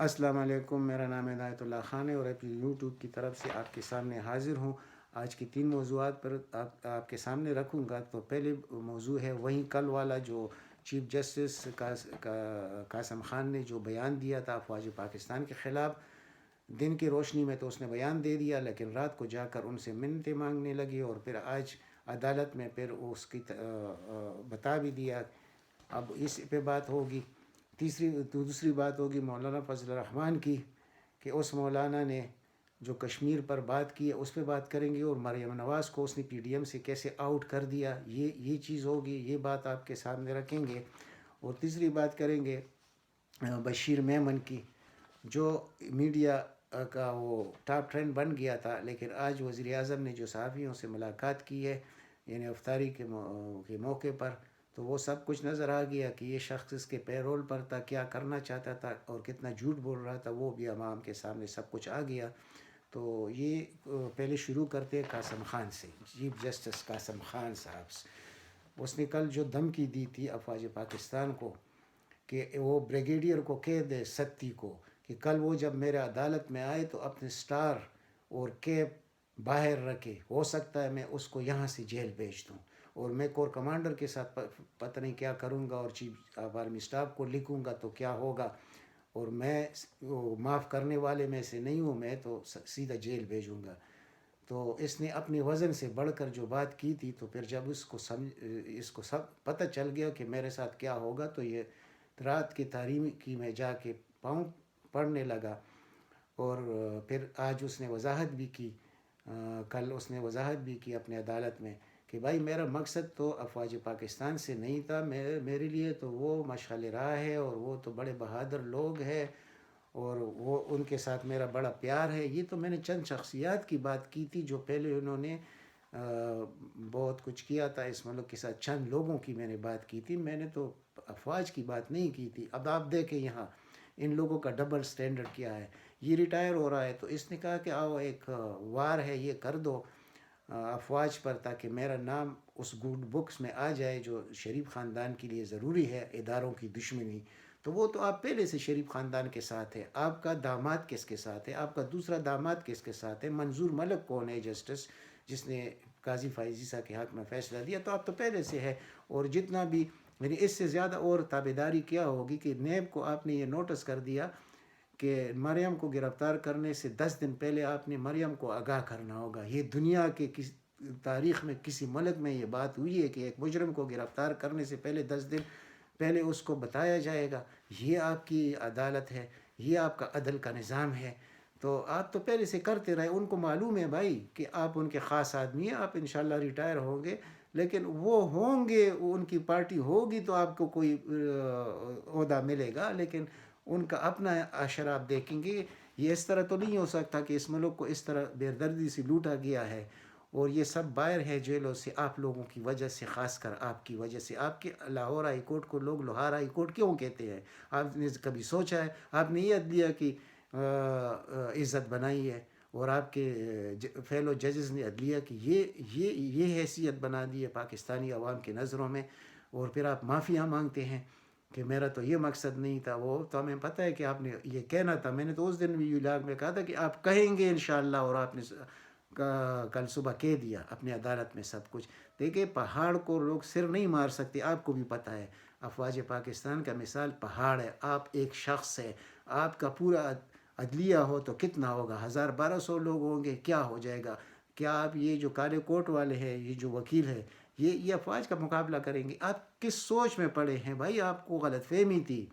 السلام علیکم، میرا نام ہدایت اللہ خان ہے اور اپنی یوٹیوب کی طرف سے آپ کے سامنے حاضر ہوں۔ آج کی 3 موضوعات پر آپ کے سامنے رکھوں گا۔ تو پہلے موضوع ہے وہیں کل والا جو چیف جسٹس قاسم خان نے جو بیان دیا تھا افواج پاکستان کے خلاف۔ دن کی روشنی میں تو اس نے بیان دے دیا، لیکن رات کو جا کر ان سے منتیں مانگنے لگی اور پھر آج عدالت میں پھر اس کی بتا بھی دیا۔ اب اس پہ بات ہوگی۔ دوسری بات ہوگی مولانا فضل الرحمان کی، کہ اس مولانا نے جو کشمیر پر بات کی ہے اس پہ بات کریں گے، اور مریم نواز کو اس نے پی ڈی ایم سے کیسے آؤٹ کر دیا، یہ چیز ہوگی، یہ بات آپ کے سامنے رکھیں گے۔ اور تیسری بات کریں گے بشیر میمن کی، جو میڈیا کا وہ ٹاپ ٹرینڈ بن گیا تھا، لیکن آج وزیر اعظم نے جو صحافیوں سے ملاقات کی ہے، یعنی افطاری کے موقع پر، تو وہ سب کچھ نظر آ گیا کہ یہ شخص اس کے پیرول پر تھا، کیا کرنا چاہتا تھا اور کتنا جھوٹ بول رہا تھا، وہ بھی عوام کے سامنے سب کچھ آ گیا۔ تو یہ پہلے شروع کرتے قاسم خان سے، چیف جسٹس قاسم خان صاحب سے۔ اس نے کل جو دھمکی دی تھی افواج پاکستان کو، کہ وہ بریگیڈیئر کو کہہ دے ستی کو کہ کل وہ جب میرے عدالت میں آئے تو اپنے سٹار اور کیپ باہر رکھے، ہو سکتا ہے میں اس کو یہاں سے جیل بھیج دوں، اور میں کور کمانڈر کے ساتھ پتہ نہیں کیا کروں گا، اور چیف آف آرمی اسٹاف کو لکھوں گا تو کیا ہوگا، اور میں معاف کرنے والے میں سے نہیں ہوں، میں تو سیدھا جیل بھیجوں گا۔ تو اس نے اپنے وزن سے بڑھ کر جو بات کی تھی، تو پھر جب اس کو سب پتہ چل گیا کہ میرے ساتھ کیا ہوگا، تو یہ رات کی تاریکی میں جا کے پاؤں پڑنے لگا۔ اور پھر آج اس نے وضاحت بھی کی، کل اس نے وضاحت بھی کی اپنے عدالت میں کہ بھائی میرا مقصد تو افواج پاکستان سے نہیں تھا، میرے لیے تو وہ مشعل راہ ہے، اور وہ تو بڑے بہادر لوگ ہیں، اور وہ ان کے ساتھ میرا بڑا پیار ہے۔ یہ تو میں نے چند شخصیات کی بات کی تھی جو پہلے انہوں نے بہت کچھ کیا تھا اس ملک کے ساتھ، چند لوگوں کی میں نے بات کی تھی، میں نے تو افواج کی بات نہیں کی تھی۔ اب آپ دیکھیں یہاں ان لوگوں کا ڈبل سٹینڈرڈ کیا ہے۔ یہ ریٹائر ہو رہا ہے تو اس نے کہا کہ آؤ ایک وار ہے، یہ کر دو افواج پر، تاکہ میرا نام اس گڈ بکس میں آ جائے جو شریف خاندان کے لیے ضروری ہے، اداروں کی دشمنی۔ تو وہ تو آپ پہلے سے شریف خاندان کے ساتھ ہے۔ آپ کا داماد کس کے ساتھ ہے؟ آپ کا دوسرا داماد کس کے ساتھ ہے؟ منظور ملک کون ہے جسٹس جس نے قاضی فائز عیسیٰ کے حق میں فیصلہ دیا؟ تو آپ تو پہلے سے ہے، اور جتنا بھی یعنی اس سے زیادہ اور تابعداری کیا ہوگی کہ نیب کو آپ نے یہ نوٹس کر دیا کہ مریم کو گرفتار کرنے سے 10 دن پہلے آپ نے مریم کو آگاہ کرنا ہوگا۔ یہ دنیا کے تاریخ میں کسی ملک میں یہ بات ہوئی ہے کہ ایک مجرم کو گرفتار کرنے سے پہلے 10 دن پہلے اس کو بتایا جائے گا؟ یہ آپ کی عدالت ہے، یہ آپ کا عدل کا نظام ہے۔ تو آپ تو پہلے سے کرتے رہے، ان کو معلوم ہے بھائی کہ آپ ان کے خاص آدمی ہیں، آپ انشاءاللہ ریٹائر ہوں گے، لیکن وہ ہوں گے، ان کی پارٹی ہوگی تو آپ کو کوئی عہدہ ملے گا، لیکن ان کا اپنا اشر آپ دیکھیں گے۔ یہ اس طرح تو نہیں ہو سکتا کہ اس ملک کو اس طرح بے دردی سے لوٹا گیا ہے، اور یہ سب باہر ہے جیلوں سے آپ لوگوں کی وجہ سے، خاص کر آپ کی وجہ سے۔ آپ کے لاہور ہائی کورٹ کو لوگ لوہار ہائی کورٹ کیوں کہتے ہیں؟ آپ نے کبھی سوچا ہے؟ آپ نے یہ عدلیہ کی عزت بنائی ہے، اور آپ کے فیلو ججز نے عدلیہ کی یہ حیثیت بنا دی ہے پاکستانی عوام کی نظروں میں، اور پھر آپ معافیاں مانگتے ہیں کہ میرا تو یہ مقصد نہیں تھا۔ وہ تو ہمیں پتہ ہے کہ آپ نے یہ کہنا تھا، میں نے تو اس دن بھی ولاگ میں کہا تھا کہ آپ کہیں گے انشاءاللہ، اور آپ نے کل صبح کہہ دیا اپنی عدالت میں سب کچھ۔ دیکھیں پہاڑ کو لوگ سر نہیں مار سکتے، آپ کو بھی پتہ ہے۔ افواج پاکستان کا مثال پہاڑ ہے، آپ ایک شخص ہے، آپ کا پورا عدلیہ ہو تو کتنا ہوگا؟ 1000-1200 لوگ ہوں گے، کیا ہو جائے گا؟ کیا آپ یہ جو کالے کوٹ والے ہیں، یہ جو وکیل ہے، یہ افواج کا مقابلہ کریں گے؟ آپ کس سوچ میں پڑے ہیں بھائی؟ آپ کو غلط فہمی تھی۔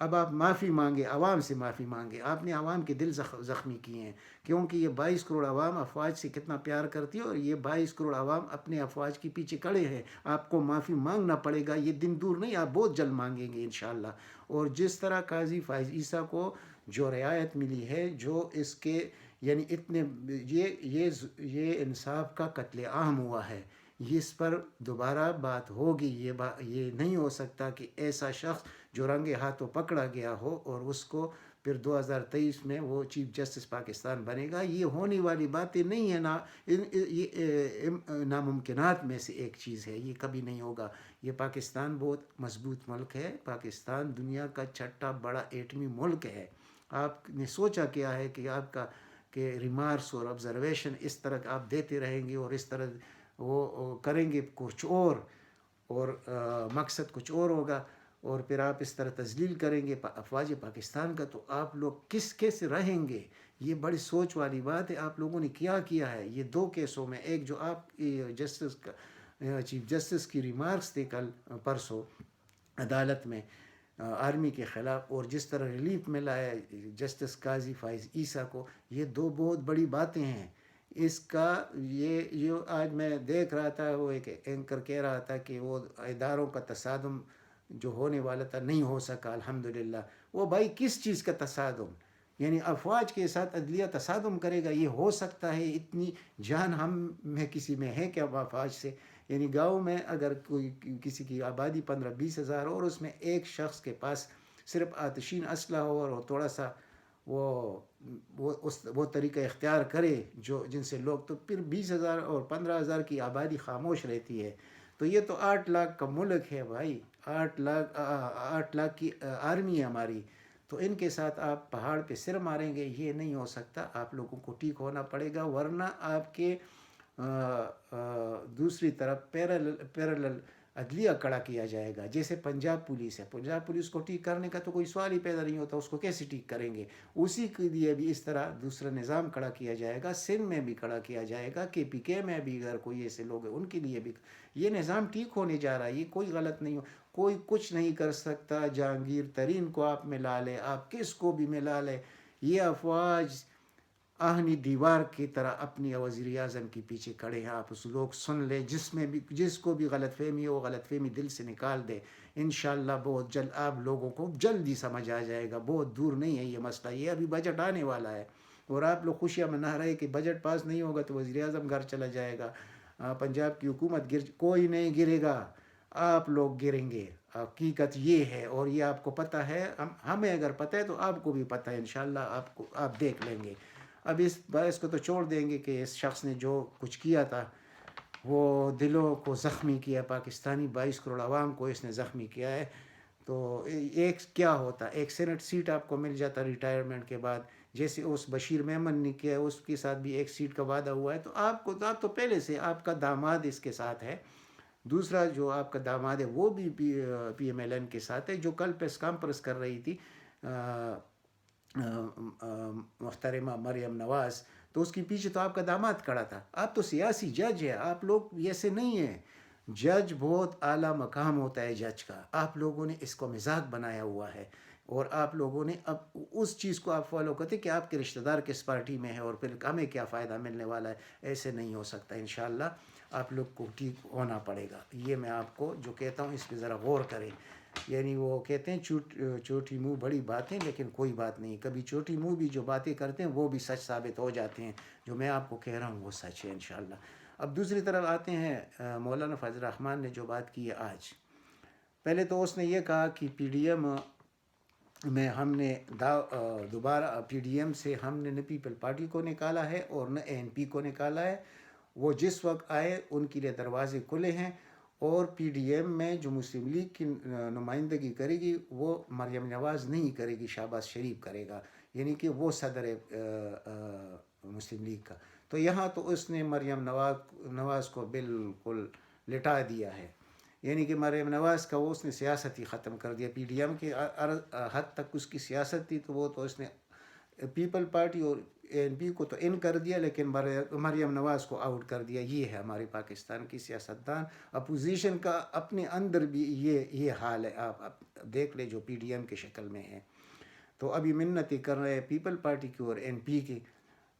اب آپ معافی مانگے، عوام سے معافی مانگے۔ آپ نے عوام کے دل زخمی کیے ہیں، کیونکہ یہ 22 کروڑ عوام افواج سے کتنا پیار کرتی ہے، اور یہ 22 کروڑ عوام اپنے افواج کے پیچھے کھڑے ہیں۔ آپ کو معافی مانگنا پڑے گا، یہ دن دور نہیں، آپ بہت جلد مانگیں گے انشاءاللہ۔ اور جس طرح قاضی فائز عیسیٰ کو جو رعایت ملی ہے، جو اس کے یعنی اتنے یہ انصاف کا قتل عام ہوا ہے، اس پر دوبارہ بات ہوگی۔ یہ نہیں ہو سکتا کہ ایسا شخص جو رنگے ہاتھوں پکڑا گیا ہو اور اس کو پھر 2023 میں وہ چیف جسٹس پاکستان بنے گا۔ یہ ہونے والی باتیں نہیں ہیں، یہ ناممکنات میں سے ایک چیز ہے، یہ کبھی نہیں ہوگا۔ یہ پاکستان بہت مضبوط ملک ہے، پاکستان دنیا کا چھٹا بڑا ایٹمی ملک ہے۔ آپ نے سوچا کیا ہے کہ آپ کا کہ ریمارکس اور آبزرویشن اس طرح آپ دیتے رہیں گے اور اس طرح وہ کریں گے کچھ اور مقصد کچھ اور ہوگا، اور پھر آپ اس طرح تذلیل کریں گے افواج پاکستان کا، تو آپ لوگ کیسے رہیں گے؟ یہ بڑی سوچ والی بات ہے۔ آپ لوگوں نے کیا ہے یہ دو کیسوں میں، ایک جو آپ جسٹس کا چیف جسٹس کی ریمارکس تھے کل پرسوں عدالت میں آرمی کے خلاف، اور جس طرح ریلیف ملا ہے جسٹس قاضی فائز عیسیٰ کو، یہ دو بہت بڑی باتیں ہیں۔ اس کا یہ آج میں دیکھ رہا تھا، وہ ایک اینکر کہہ رہا تھا کہ وہ اداروں کا تصادم جو ہونے والا تھا نہیں ہو سکا الحمدللہ۔ وہ بھائی کس چیز کا تصادم؟ یعنی افواج کے ساتھ عدلیہ تصادم کرے گا؟ یہ ہو سکتا ہے؟ اتنی جان ہم میں کسی میں ہے کیا افواج سے؟ یعنی گاؤں میں اگر کوئی کسی کی آبادی 15-20 ہزار اور اس میں ایک شخص کے پاس صرف آتشین اسلحہ ہو اور تھوڑا سا وہ طریقہ اختیار کرے جن سے لوگ، تو پھر 20,000 اور 15,000 کی آبادی خاموش رہتی ہے۔ تو یہ تو 8 لاکھ کا ملک ہے بھائی، 8 لاکھ کی آرمی ہے ہماری، تو ان کے ساتھ آپ پہاڑ پہ سر ماریں گے؟ یہ نہیں ہو سکتا۔ آپ لوگوں کو ٹھیک ہونا پڑے گا، ورنہ آپ کے دوسری طرف پیرالل عدلیہ کڑا کیا جائے گا۔ جیسے پنجاب پولیس ہے، پنجاب پولیس کو ٹھیک کرنے کا تو کوئی سوال ہی پیدا نہیں ہوتا، اس کو کیسے ٹھیک کریں گے؟ اسی کے لیے بھی اس طرح دوسرا نظام کڑا کیا جائے گا، سندھ میں بھی کڑا کیا جائے گا، KPK میں بھی اگر کوئی ایسے لوگ ہیں ان کے لیے بھی یہ نظام ٹھیک ہونے جا رہا ہے۔ یہ کوئی غلط نہیں ہو، کوئی کچھ نہیں کر سکتا۔ جہانگیر ترین کو آپ ملا لے، آپ کس کو بھی ملا لے، یہ افواج آہنی دیوار کی طرح اپنی وزیر اعظم کے پیچھے کھڑے ہیں۔ آپ اس لوگ سن لے، جس کو بھی غلط فہمی ہو، وہ غلط فہمی دل سے نکال دے۔ انشاءاللہ بہت جلد آپ لوگوں کو جلدی سمجھ آ جائے گا، بہت دور نہیں ہے یہ مسئلہ۔ یہ ابھی بجٹ آنے والا ہے اور آپ لوگ خوشیاں منا رہے کہ بجٹ پاس نہیں ہوگا تو وزیر اعظم گھر چلا جائے گا، پنجاب کی حکومت کوئی نہیں گرے گا، آپ لوگ گریں گے۔ حقیقت یہ ہے، اور یہ آپ کو پتہ ہے، ہمیں اگر پتہ ہے تو آپ کو بھی پتہ ہے، انشاءاللہ آپ دیکھ لیں گے۔ اب اس باعث کو تو چھوڑ دیں گے کہ اس شخص نے جو کچھ کیا تھا وہ دلوں کو زخمی کیا، پاکستانی 22 کروڑ عوام کو اس نے زخمی کیا ہے۔ تو ایک کیا ہوتا، ایک سینٹ سیٹ آپ کو مل جاتا ریٹائرمنٹ کے بعد، جیسے اس بشیر میمن نے کیا، اس کے ساتھ بھی ایک سیٹ کا وعدہ ہوا ہے، تو آپ تو پہلے سے آپ کا داماد اس کے ساتھ ہے۔ دوسرا جو آپ کا داماد ہے وہ بھی PMLN کے ساتھ ہے، جو کل پریس کانفرنس کر رہی تھی محترمہ مریم نواز، تو اس کے پیچھے تو آپ کا داماد کھڑا تھا۔ آپ تو سیاسی جج ہے، آپ لوگ ایسے نہیں ہیں۔ جج بہت اعلیٰ مقام ہوتا ہے جج کا، آپ لوگوں نے اس کو مزاق بنایا ہوا ہے، اور آپ لوگوں نے اب اس چیز کو آپ فالو کرتے کہ آپ کے رشتہ دار کس پارٹی میں ہے اور پھر ہمیں کیا فائدہ ملنے والا ہے۔ ایسے نہیں ہو سکتا، انشاءاللہ آپ لوگ کو ٹھیک ہونا پڑے گا۔ یہ میں آپ کو جو کہتا ہوں اس پہ ذرا غور کریں۔ یعنی وہ کہتے ہیں چھوٹی منہ بڑی باتیں، لیکن کوئی بات نہیں، کبھی چھوٹی منہ بھی جو باتیں کرتے ہیں وہ بھی سچ ثابت ہو جاتے ہیں۔ جو میں آپ کو کہہ رہا ہوں وہ سچ ہے انشاءاللہ۔ اب دوسری طرف آتے ہیں مولانا فضل الرحمن نے جو بات کی ہے آج، پہلے تو اس نے یہ کہا کہ PDM میں ہم نے دوبارہ PDM سے ہم نے نہ پیپل پارٹی کو نکالا ہے اور نہ ANP کو نکالا ہے، وہ جس وقت آئے ان کے لیے دروازے کھلے ہیں، اور PDM میں جو مسلم لیگ کی نمائندگی کرے گی وہ مریم نواز نہیں کرے گی، شہباز شریف کرے گا، یعنی کہ وہ صدر مسلم لیگ کا۔ تو یہاں تو اس نے مریم نواز کو بالکل لٹا دیا ہے، یعنی کہ مریم نواز کا اس نے سیاست ہی ختم کر دیا۔ PDM کے حد تک اس کی سیاست تھی، تو وہ تو اس نے پیپل پارٹی اور ANP کو تو ان کر دیا، لیکن مریم نواز کو آؤٹ کر دیا۔ یہ ہے ہمارے پاکستان کی سیاستدان، اپوزیشن کا اپنے اندر بھی یہ حال ہے، آپ دیکھ لیں جو PDM کے شکل میں ہے۔ تو ابھی منتیں کر رہے ہیں پیپل پارٹی کی اور NP کی،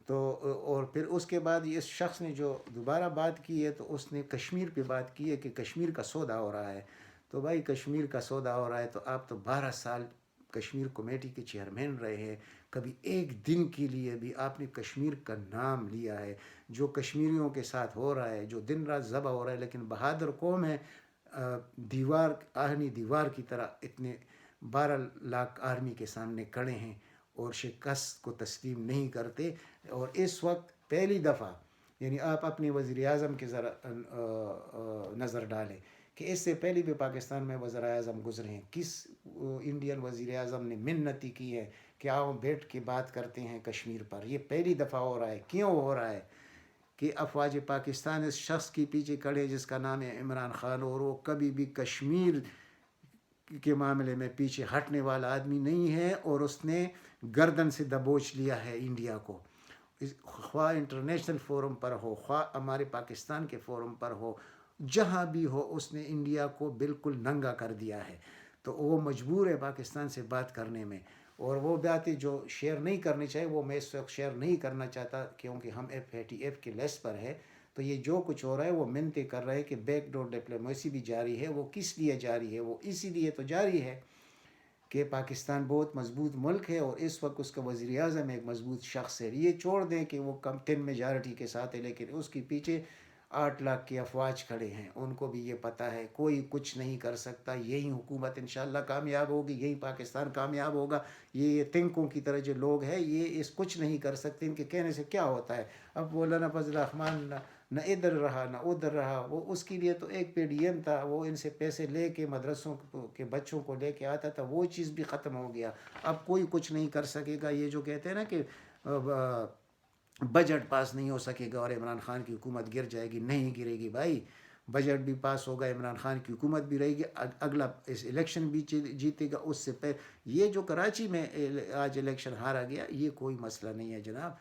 تو اور پھر اس کے بعد اس شخص نے جو دوبارہ بات کی ہے تو اس نے کشمیر پہ بات کی ہے کہ کشمیر کا سودا ہو رہا ہے۔ تو بھائی کشمیر کا سودا ہو رہا ہے، تو آپ تو 12 سال کشمیر کمیٹی کے چیئرمین رہے ہیں، کبھی ایک دن کے لیے بھی آپ نے کشمیر کا نام لیا ہے؟ جو کشمیریوں کے ساتھ ہو رہا ہے، جو دن رات ذبح ہو رہا ہے، لیکن بہادر قوم ہے، آہنی دیوار کی طرح اتنے 12 لاکھ آرمی کے سامنے کھڑے ہیں اور شکست کو تسلیم نہیں کرتے۔ اور اس وقت پہلی دفعہ، یعنی آپ اپنے وزیر اعظم کے ذرا نظر ڈالیں کہ اس سے پہلے بھی پاکستان میں وزیر اعظم گزرے ہیں. کس انڈین وزیر اعظم نے منتیں کی ہے کہ آؤ بیٹھ کے بات کرتے ہیں کشمیر پر؟ یہ پہلی دفعہ ہو رہا ہے. کیوں ہو رہا ہے؟ کہ افواج پاکستان اس شخص کے پیچھے کھڑے جس کا نام ہے عمران خان، اور وہ کبھی بھی کشمیر کے معاملے میں پیچھے ہٹنے والا آدمی نہیں ہے، اور اس نے گردن سے دبوچ لیا ہے انڈیا کو. خواہ انٹرنیشنل فورم پر ہو، خواہ ہمارے پاکستان کے فورم پر ہو، جہاں بھی ہو، اس نے انڈیا کو بالکل ننگا کر دیا ہے. تو وہ مجبور ہے پاکستان سے بات کرنے میں، اور وہ باتیں جو شیئر نہیں کرنی چاہیے وہ میں اس وقت شیئر نہیں کرنا چاہتا، کیونکہ ہم FATF کے لیسٹ پر ہے. تو یہ جو کچھ ہو رہا ہے وہ منتیں کر رہے ہیں کہ بیک ڈور ڈپلومیسی بھی جاری ہے. وہ کس لیے جاری ہے؟ وہ اسی لیے تو جاری ہے کہ پاکستان بہت مضبوط ملک ہے، اور اس وقت اس کا وزیر اعظم ایک مضبوط شخص ہے. یہ چھوڑ دیں کہ وہ کم 10 میجارٹی کے ساتھ ہے، لیکن اس کے پیچھے 8 لاکھ کی افواج کھڑے ہیں. ان کو بھی یہ پتہ ہے کوئی کچھ نہیں کر سکتا. یہی حکومت انشاءاللہ کامیاب ہوگی، یہی پاکستان کامیاب ہوگا. یہ تنکوں کی طرح جو لوگ ہیں یہ اس کچھ نہیں کر سکتے. ان کے کہنے سے کیا ہوتا ہے؟ اب مولانا فضل الرحمان نہ ادھر رہا نہ ادھر رہا. وہ اس کے لیے تو ایک PDM تھا، وہ ان سے پیسے لے کے مدرسوں کے بچوں کو لے کے آتا تھا. وہ چیز بھی ختم ہو گیا. اب کوئی کچھ نہیں کر سکے گا. یہ جو کہتے ہیں نا کہ بجٹ پاس نہیں ہو سکے گا اور عمران خان کی حکومت گر جائے گی، نہیں گرے گی بھائی. بجٹ بھی پاس ہوگا، عمران خان کی حکومت بھی رہے گی، اگلا اس الیکشن بھی جیتے گا. اس سے پہلے یہ جو کراچی میں آج الیکشن ہارا گیا یہ کوئی مسئلہ نہیں ہے جناب.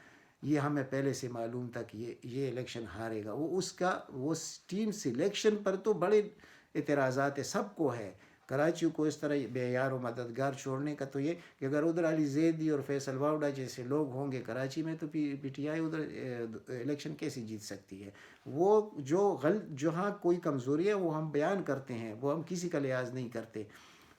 یہ ہمیں پہلے سے معلوم تھا کہ یہ الیکشن ہارے گا. وہ ٹیم سلیکشن پر تو بڑے اعتراضات ہے، سب کو ہے. کراچی کو اس طرح بے یار و مددگار چھوڑنے کا تو یہ کہ اگر ادھر علی زیدی اور فیصل واوڈا جیسے لوگ ہوں گے کراچی میں تو PTI ادھر الیکشن کیسے جیت سکتی ہے؟ وہ جہاں کوئی کمزوری ہے وہ ہم بیان کرتے ہیں، وہ ہم کسی کا لحاظ نہیں کرتے.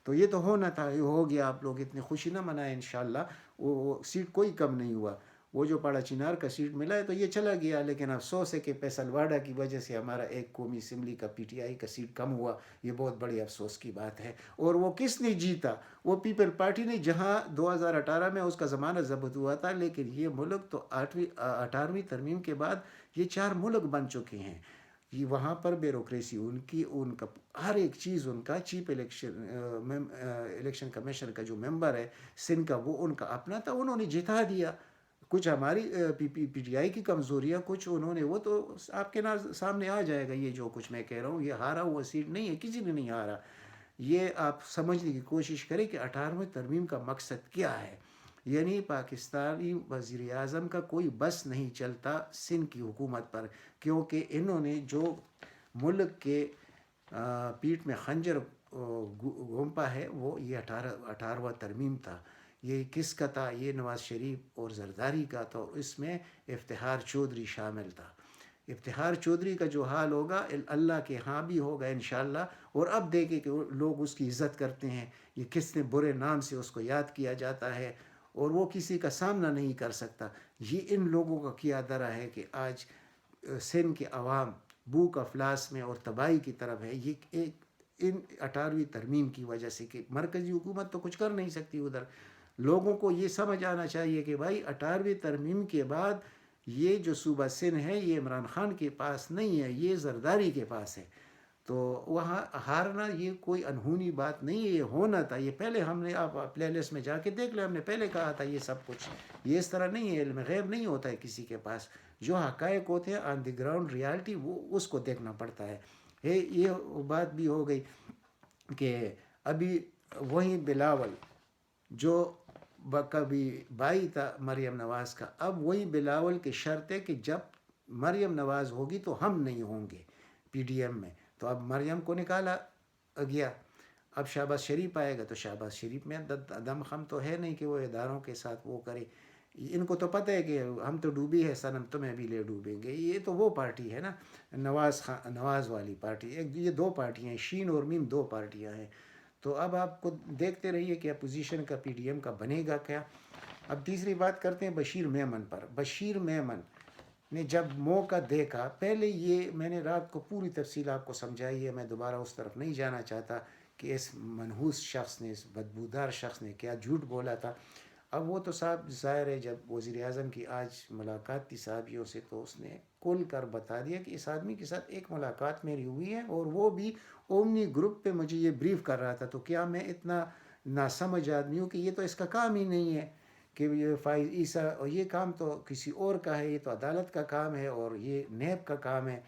تو یہ تو ہونا تھا، یہ ہو گیا. آپ لوگ اتنی خوشی نہ منائیں. انشاءاللہ وہ سیٹ کوئی کم نہیں ہوا. وہ جو پاڑا چنار کا سیٹ ملا ہے تو یہ چلا گیا، لیکن افسوس ہے کہ فیصل واڈا کی وجہ سے ہمارا ایک قومی اسمبلی کا PTI کا سیٹ کم ہوا. یہ بہت بڑی افسوس کی بات ہے. اور وہ کس نے جیتا؟ وہ پیپل پارٹی نے، جہاں 2018 میں اس کا ضمانت ضبط ہوا تھا. لیکن یہ ملک تو 18ویں ترمیم کے بعد یہ 4 ملک بن چکے ہیں. یہ وہاں پر بیوروکریسی ان کا ہر ایک چیز، ان کا چیف الیکشن کمیشن کا جو ممبر ہے سندھ کا، وہ ان کا اپنا تھا، انہوں نے جتا دیا. کچھ ہماری PTI کی کمزوریاں کچھ انہوں نے، وہ تو آپ کے سامنے آ جائے گا. یہ جو کچھ میں کہہ رہا ہوں یہ ہارا ہوا سیٹ نہیں ہے، کسی نے نہیں ہارا. یہ آپ سمجھنے کی کوشش کریں کہ 18ویں ترمیم کا مقصد کیا ہے. یعنی پاکستانی وزیر اعظم کا کوئی بس نہیں چلتا سندھ کی حکومت پر، کیونکہ انہوں نے جو ملک کے پیٹھ میں خنجر گھونپا ہے وہ یہ 18واں ترمیم تھا. یہ کس کا تھا؟ یہ نواز شریف اور زرداری کا تھا. اس میں افتخار چودھری شامل تھا. افتخار چودھری کا جو حال ہوگا اللہ کے ہاں بھی ہوگا انشاءاللہ. اور اب دیکھیں کہ لوگ اس کی عزت کرتے ہیں. یہ کس نے برے نام سے اس کو یاد کیا جاتا ہے اور وہ کسی کا سامنا نہیں کر سکتا. یہ ان لوگوں کا کیا درا ہے کہ آج سندھ کے عوام بھوک افلاس میں اور تباہی کی طرف ہے. یہ ان 18ویں ترمیم کی وجہ سے کہ مرکزی حکومت تو کچھ کر نہیں سکتی ادھر. لوگوں کو یہ سمجھ آنا چاہیے کہ بھائی 18ویں ترمیم کے بعد یہ جو صوبہ سندھ ہے یہ عمران خان کے پاس نہیں ہے، یہ زرداری کے پاس ہے. تو وہاں ہارنا یہ کوئی انہونی بات نہیں ہے، یہ ہونا تھا. یہ پہلے ہم نے، آپ پلے لسٹ میں جا کے دیکھ لیں، ہم نے پہلے کہا تھا یہ سب کچھ یہ اس طرح نہیں ہے. علم غیب نہیں ہوتا ہے کسی کے پاس. جو حقائق ہوتے ہیں آن دی گراؤنڈ ریالٹی، وہ اس کو دیکھنا پڑتا ہے. یہ بات بھی ہو گئی کہ ابھی وہیں بلاول جو کبھی بھائی تھا مریم نواز کا، اب وہی بلاول کی شرط ہے کہ جب مریم نواز ہوگی تو ہم نہیں ہوں گے PDM میں. تو اب مریم کو نکالا گیا. اب شہباز شریف آئے گا تو شہباز شریف میں دم خم تو ہے نہیں کہ وہ اداروں کے ساتھ وہ کرے. ان کو تو پتہ ہے کہ ہم تو ڈوبی ہے صنم، تمہیں بھی لے ڈوبیں گے. یہ تو وہ پارٹی ہے نا، نواز والی پارٹی. یہ 2 پارٹیاں ہیں، شین اور میم 2 پارٹیاں ہیں. تو اب آپ کو دیکھتے رہیے کہ اپوزیشن کا PDM کا بنے گا کیا. اب تیسری بات کرتے ہیں بشیر میمن پر. بشیر میمن نے جب موقع دیکھا، پہلے یہ میں نے رات کو پوری تفصیل آپ کو سمجھائی ہے، میں دوبارہ اس طرف نہیں جانا چاہتا کہ اس منحوس شخص نے، اس بدبودار شخص نے کیا جھوٹ بولا تھا. اب وہ تو صاحب ظاہر ہے جب وزیر اعظم کی آج ملاقات تھی صحافیوں سے تو اس نے کھول کر بتا دیا کہ اس آدمی کے ساتھ ایک ملاقات میری ہوئی ہے اور وہ بھی اومنی گروپ پہ مجھے یہ بریف کر رہا تھا. تو کیا میں اتنا ناسمجھ آدمی ہوں کہ یہ تو اس کا کام ہی نہیں ہے کہ یہ فائز عیسیٰ، اور یہ کام تو کسی اور کا ہے، یہ تو عدالت کا کام ہے اور یہ نیب کا کام ہے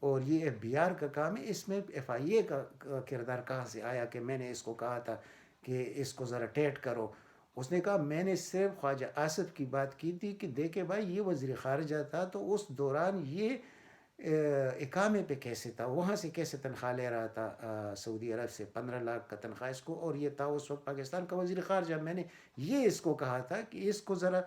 اور یہ ایف بی آر کا کام ہے. اس میں ایف آئی اے کا کردار کہاں سے آیا کہ میں نے اس کو کہا تھا کہ اس کو ذرا ٹیٹ کرو. اس نے کہا میں نے صرف خواجہ آصف کی بات کی تھی کہ دیکھے بھائی یہ وزیر خارجہ تھا تو اس دوران یہ اقامے پہ کیسے تھا، وہاں سے کیسے تنخواہ لے رہا تھا سعودی عرب سے 15 لاکھ کا تنخواہ اس کو، اور یہ تھا اس وقت پاکستان کا وزیر خارجہ. میں نے یہ اس کو کہا تھا کہ اس کو ذرا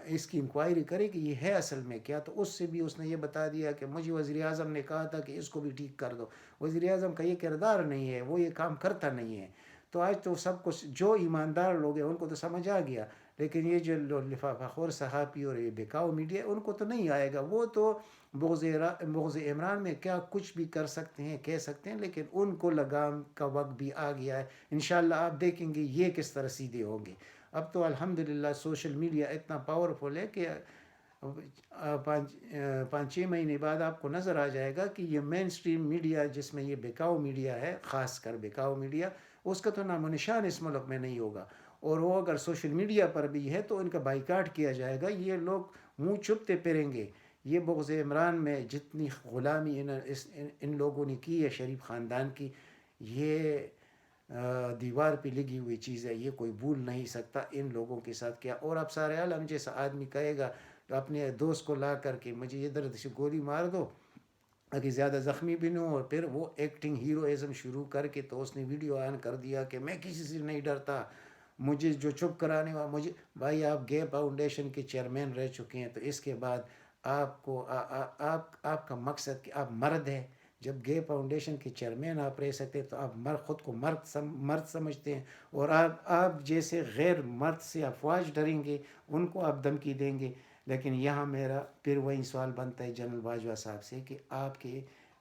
اس کی انکوائری کرے کہ یہ ہے اصل میں کیا. تو اس سے بھی اس نے یہ بتا دیا کہ مجھے وزیر اعظم نے کہا تھا کہ اس کو بھی ٹھیک کر دو. وزیر اعظم کا یہ کردار نہیں ہے، وہ یہ کام کرتا نہیں ہے. تو آج تو سب کچھ جو ایماندار لوگ ہیں ان کو تو سمجھ آ گیا، لیکن یہ جو لفافہ خور صحافی اور یہ بکاؤ میڈیا ان کو تو نہیں آئے گا. وہ تو بغض عمران میں کیا کچھ بھی کر سکتے ہیں، کہہ سکتے ہیں، لیکن ان کو لگام کا وقت بھی آ گیا ہے. انشاءاللہ آپ دیکھیں گے یہ کس طرح سیدھے ہوں گے. اب تو الحمدللہ سوشل میڈیا اتنا پاورفل ہے کہ 5-6 مہینے بعد آپ کو نظر آ جائے گا کہ یہ مین سٹریم میڈیا جس میں یہ بکاؤ میڈیا ہے، خاص کر بکاؤ میڈیا، اس کا تو نام و نشان اس ملک میں نہیں ہوگا. اور وہ اگر سوشل میڈیا پر بھی ہے تو ان کا بائیکاٹ کیا جائے گا. یہ لوگ منہ چھپتے پھریں گے. یہ بغض عمران میں جتنی غلامی ان لوگوں نے کی ہے شریف خاندان کی، یہ دیوار پہ لگی ہوئی چیز ہے، یہ کوئی بھول نہیں سکتا ان لوگوں کے ساتھ کیا. اور اب سارے عالم جیسا آدمی کہے گا اپنے دوست کو لا کر کے مجھے ادھر سے گولی مار دو اگر زیادہ زخمی بھی نہ ہو، اور پھر وہ ایکٹنگ ہیروئزم شروع کر کے تو اس نے ویڈیو آن کر دیا کہ میں کسی سے نہیں ڈرتا، مجھے جو چپ کرانے والا مجھے. بھائی آپ گے فاؤنڈیشن کے چیئرمین رہ چکے ہیں، تو اس کے بعد آپ کو آپ کا مقصد کہ آپ مرد ہیں. جب گے فاؤنڈیشن کے چیئرمین آپ رہ سکتے ہیں تو آپ خود کو مرد سمجھتے ہیں، اور آپ جیسے غیر مرد سے افواج ڈریں گے، ان کو آپ دھمکی دیں گے. لیکن یہاں میرا پھر وہی سوال بنتا ہے جنرل باجوہ صاحب سے کہ آپ کے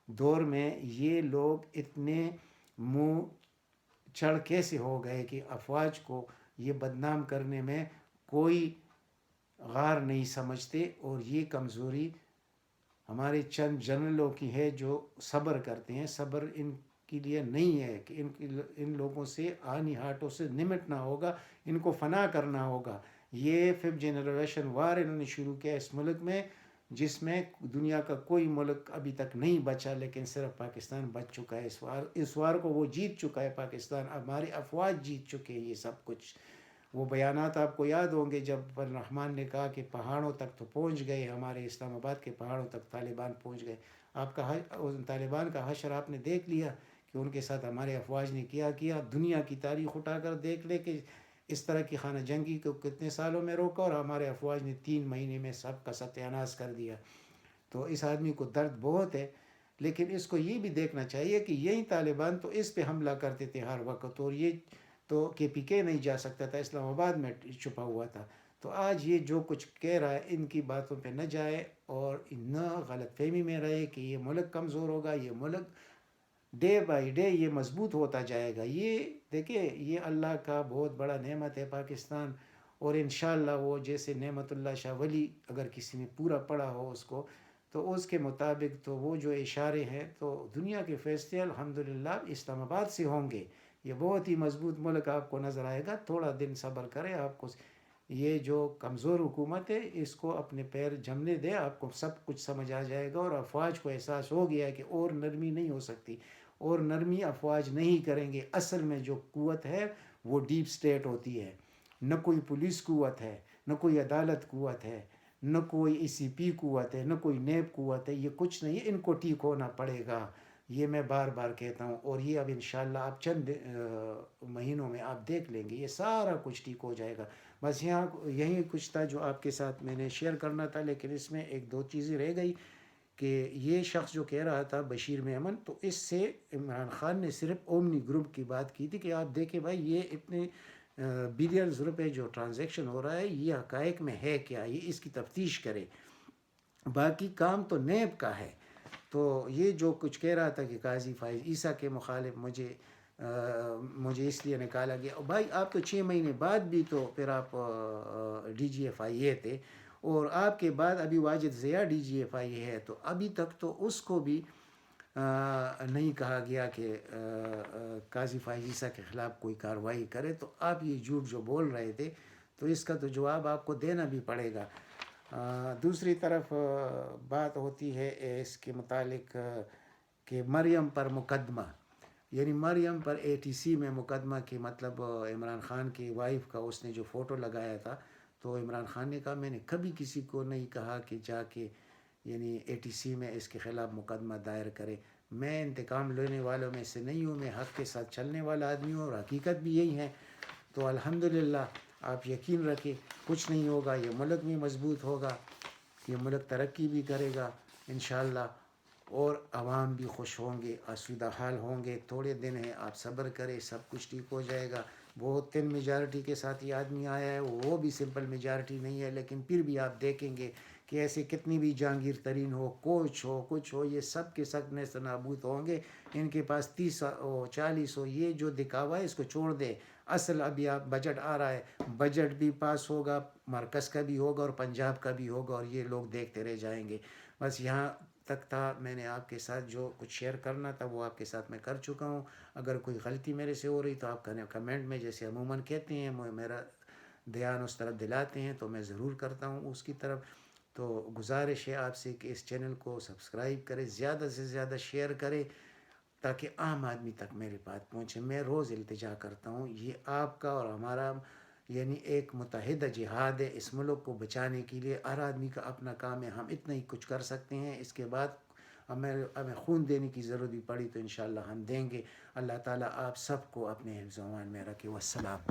دور میں یہ لوگ اتنے منہ چڑھ کیسے ہو گئے کہ افواج کو یہ بدنام کرنے میں کوئی غار نہیں سمجھتے. اور یہ کمزوری ہمارے چند جنرلوں کی ہے جو صبر کرتے ہیں. صبر ان کے لیے نہیں ہے کہ ان لوگوں سے آنی ہاتھوں سے نمٹنا ہوگا، ان کو فنا کرنا ہوگا. یہ 5th جنریشن وار انہوں نے شروع کیا اس ملک میں، جس میں دنیا کا کوئی ملک ابھی تک نہیں بچا، لیکن صرف پاکستان بچ چکا ہے. اس وار کو وہ جیت چکا ہے پاکستان، ہمارے افواج جیت چکے ہیں یہ سب کچھ. وہ بیانات آپ کو یاد ہوں گے جب الرحمان نے کہا کہ پہاڑوں تک تو پہنچ گئے، ہمارے اسلام آباد کے پہاڑوں تک طالبان پہنچ گئے. آپ کا طالبان کا حشر آپ نے دیکھ لیا کہ ان کے ساتھ ہمارے افواج نے کیا. دنیا کی تاریخ اٹھا کر دیکھ لے کہ اس طرح کی خانہ جنگی کو کتنے سالوں میں روکا، اور ہمارے افواج نے 3 مہینے میں سب کا ستیہ ناش کر دیا. تو اس آدمی کو درد بہت ہے، لیکن اس کو یہ بھی دیکھنا چاہیے کہ یہی طالبان تو اس پہ حملہ کرتے تھے ہر وقت، اور یہ تو کے پی کے نہیں جا سکتا تھا، اسلام آباد میں چھپا ہوا تھا. تو آج یہ جو کچھ کہہ رہا ہے ان کی باتوں پہ نہ جائے اور نہ غلط فہمی میں رہے کہ یہ ملک کمزور ہوگا. یہ ملک ڈے بائی ڈے یہ مضبوط ہوتا جائے گا. یہ دیکھیں یہ اللہ کا بہت بڑا نعمت ہے پاکستان، اور انشاءاللہ وہ جیسے نعمت اللہ شاہ ولی اگر کسی نے پورا پڑھا ہو اس کو، تو اس کے مطابق تو وہ جو اشارے ہیں تو دنیا کے فیصلے الحمدللہ اسلام آباد سے ہوں گے. یہ بہت ہی مضبوط ملک آپ کو نظر آئے گا. تھوڑا دن صبر کریں، آپ کو یہ جو کمزور حکومت ہے اس کو اپنے پیر جمنے دے، آپ کو سب کچھ سمجھ آ جائے گا. اور افواج کو احساس ہو گیا ہے کہ اور نرمی نہیں ہو سکتی، اور نرمی افواج نہیں کریں گے. اصل میں جو قوت ہے وہ ڈیپ سٹیٹ ہوتی ہے. نہ کوئی پولیس قوت ہے، نہ کوئی عدالت قوت ہے، نہ کوئی ای سی پی قوت ہے، نہ کوئی نیب قوت ہے. یہ کچھ نہیں ہے، ان کو ٹھیک ہونا پڑے گا. یہ میں بار بار کہتا ہوں، اور یہ اب انشاءاللہ آپ چند مہینوں میں آپ دیکھ لیں گے یہ سارا کچھ ٹھیک ہو جائے گا. بس یہی کچھ تھا جو آپ کے ساتھ میں نے شیئر کرنا تھا. لیکن اس میں 1-2 چیزیں رہ گئی کہ یہ شخص جو کہہ رہا تھا بشیر میمن، تو اس سے عمران خان نے صرف اومنی گروپ کی بات کی تھی کہ آپ دیکھیں بھائی یہ اتنے بلینز روپے جو ٹرانزیکشن ہو رہا ہے یہ حقائق میں ہے کیا، یہ اس کی تفتیش کرے. باقی کام تو نیب کا ہے. تو یہ جو کچھ کہہ رہا تھا کہ قاضی فائز عیسیٰ کے مخالف مجھے مجھے اس لیے نکالا گیا. بھائی آپ تو 6 مہینے بعد بھی تو پھر آپ ڈی جی ایف آئی اے تھے, اور آپ کے بعد ابھی Wajid Zia D G F I A ہے, تو ابھی تک تو اس کو بھی نہیں کہا گیا کہ قاضی فائز عیسیٰ کے خلاف کوئی کارروائی کرے. تو آپ یہ جھوٹ جو بول رہے تھے, تو اس کا تو جواب آپ کو دینا بھی پڑے گا. دوسری طرف بات ہوتی ہے اس کے متعلق کہ مریم پر مقدمہ, یعنی مریم پر اے ٹی سی میں مقدمہ کی, مطلب عمران خان کی وائف کا اس نے جو فوٹو لگایا تھا, تو عمران خان نے کہا میں نے کبھی کسی کو نہیں کہا کہ جا کے یعنی اے ٹی سی میں اس کے خلاف مقدمہ دائر کرے. میں انتقام لینے والوں میں سے نہیں ہوں, میں حق کے ساتھ چلنے والا آدمی ہوں, اور حقیقت بھی یہی ہے. تو الحمدللہ آپ یقین رکھیں کچھ نہیں ہوگا, یہ ملک بھی مضبوط ہوگا, یہ ملک ترقی بھی کرے گا انشاءاللہ, اور عوام بھی خوش ہوں گے, آسودہ حال ہوں گے. تھوڑے دن ہیں, آپ صبر کریں, سب کچھ ٹھیک ہو جائے گا. بہت تن میجارٹی کے ساتھ یہ آدمی آیا ہے, وہ بھی سمپل میجارٹی نہیں ہے, لیکن پھر بھی آپ دیکھیں گے کہ ایسے کتنی بھی جہانگیر ترین ہو, کوچ ہو, کچھ ہو, یہ سب کے سب نیست نابود ہوں گے. ان کے پاس 30 ہو 40 ہو, یہ جو دکھاوا ہے اس کو چھوڑ دے. اصل ابھی آپ بجٹ آ رہا ہے, بجٹ بھی پاس ہوگا, مرکز کا بھی ہوگا اور پنجاب کا بھی ہوگا, اور یہ لوگ دیکھتے رہ جائیں گے. بس یہاں تک تھا, میں نے آپ کے ساتھ جو کچھ شیئر کرنا تھا وہ آپ کے ساتھ میں کر چکا ہوں. اگر کوئی غلطی میرے سے ہو رہی تو آپ کمنٹ میں, جیسے عموماً کہتے ہیں, میرا دھیان اس طرف دلاتے ہیں, تو میں ضرور کرتا ہوں اس کی طرف. تو گزارش ہے آپ سے کہ اس چینل کو سبسکرائب کریں, زیادہ سے زیادہ شیئر کریں, تاکہ عام آدمی تک میری بات پہنچے. میں روز التجا کرتا ہوں, یہ آپ کا اور ہمارا یعنی ایک متحدہ جہاد ہے اس ملک کو بچانے کے لیے. ہر آدمی کا اپنا کام ہے, ہم اتنا ہی کچھ کر سکتے ہیں. اس کے بعد ہمیں خون دینے کی ضرورت بھی پڑی تو انشاءاللہ ہم دیں گے. اللہ تعالیٰ آپ سب کو اپنے حفظ و امان میں رکھے. والسلام.